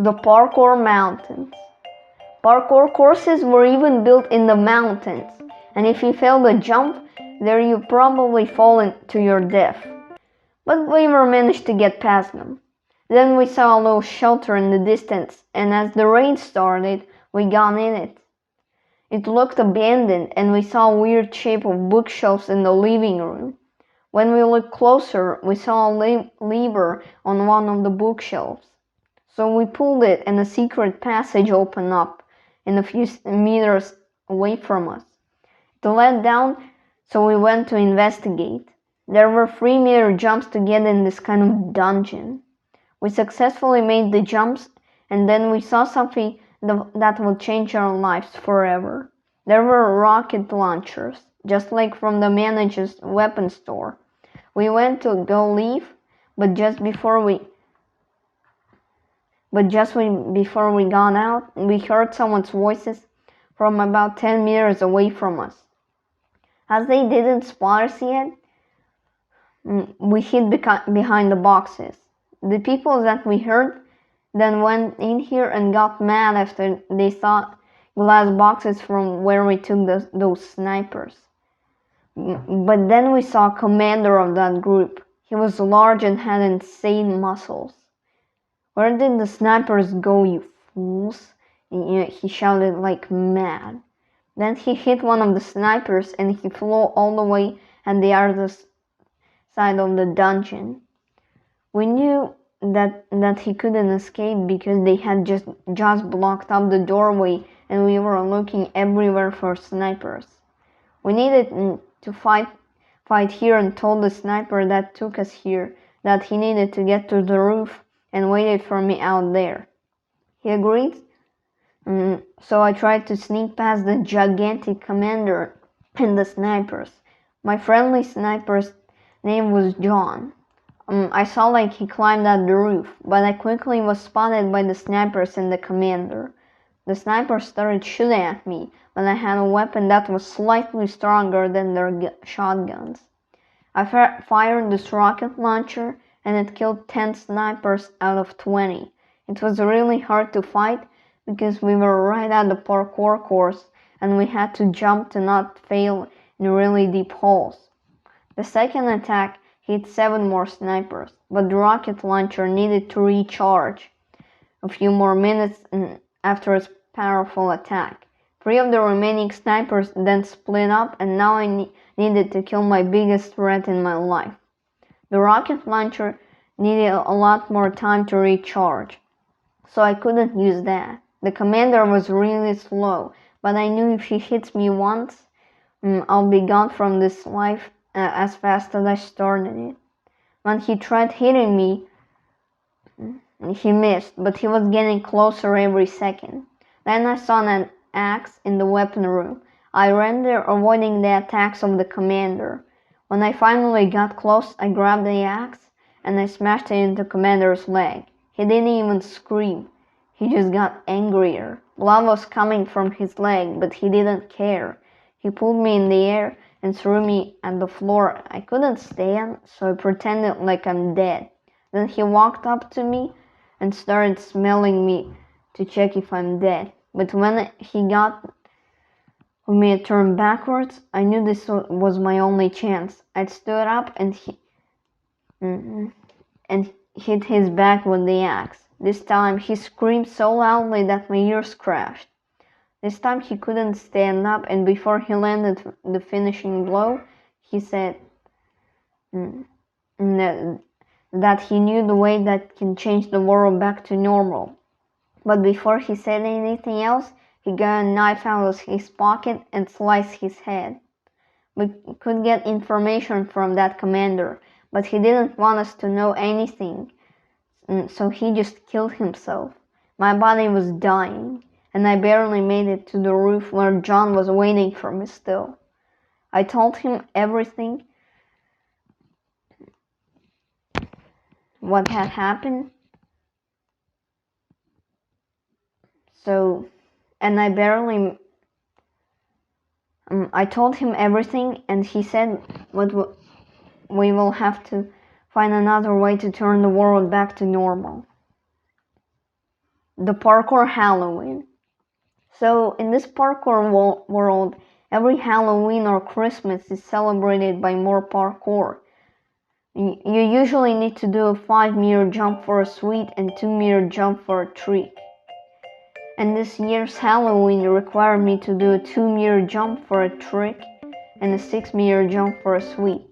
The Parkour Mountains. Parkour courses were even built in the mountains, and if you failed a jump, there you probably fall to your death. But we were managed to get past them. Then we saw a little shelter in the distance, and as the rain started, we got in it. It looked abandoned, and we saw a weird shape of bookshelves in the living room. When we looked closer, we saw a lever on one of the bookshelves. So we pulled it, and a secret passage opened up a few meters away from us. It led down, so we went to investigate. There were 3-meter jumps to get in this kind of dungeon. We successfully made the jumps, and then we saw something that would change our lives forever. There were rocket launchers, just like from the manager's weapons store. We went to go leave, but just before we got out, we heard someone's voices from about 10 meters away from us. As they didn't spot us yet, we hid behind the boxes. The people that we heard then went in here and got mad after they saw glass boxes from where we took those snipers. But then we saw a commander of that group. He was large and had insane muscles. "Where did the snipers go, you fools?" He shouted like mad. Then he hit one of the snipers and he flew all the way at the other side of the dungeon. We knew that he couldn't escape because they had just blocked up the doorway and we were looking everywhere for snipers. We needed to fight here and told the sniper that took us here that he needed to get to the roof and waited for me out there. He agreed, so I tried to sneak past the gigantic commander and the snipers. My friendly sniper's name was John. I saw like he climbed up the roof, but I quickly was spotted by the snipers and the commander. The snipers started shooting at me, but I had a weapon that was slightly stronger than their shotguns. I fired this rocket launcher, and it killed 10 snipers out of 20. It was really hard to fight because we were right at the parkour course, and we had to jump to not fail in really deep holes. The second attack hit 7 more snipers, but the rocket launcher needed to recharge a few more minutes after its powerful attack. 3 of the remaining snipers then split up, and now I needed to kill my biggest threat in my life. The rocket launcher needed a lot more time to recharge, so I couldn't use that. The commander was really slow, but I knew if he hits me once, I'll be gone from this life as fast as I started it. When he tried hitting me, he missed, but he was getting closer every second. Then I saw an axe in the weapon room. I ran there, avoiding the attacks of the commander. When I finally got close, I grabbed the axe and I smashed it into the commander's leg. He didn't even scream. He just got angrier. Blood was coming from his leg, but he didn't care. He pulled me in the air and threw me at the floor. I couldn't stand, so I pretended like I'm dead. Then he walked up to me and started smelling me to check if I'm dead. But when he got me to turn backwards, I knew this was my only chance. I stood up and hit his back with the axe. This time he screamed so loudly that my ears crashed. This time he couldn't stand up, and before he landed the finishing blow, he said that he knew the way that can change the world back to normal. But before he said anything else, he got a knife out of his pocket and sliced his head. We could get information from that commander, but he didn't want us to know anything, so he just killed himself. My body was dying, and I barely made it to the roof where John was waiting for me still. I told him everything, what had happened. I told him everything, and he said we will have to find another way to turn the world back to normal. the Parkour Halloween. So in this parkour world, every Halloween or Christmas is celebrated by more parkour. You usually need to do a 5-meter jump for a sweet and 2-meter jump for a treat. And this year's Halloween required me to do a 2-meter jump for a trick and a 6-meter jump for a sweet.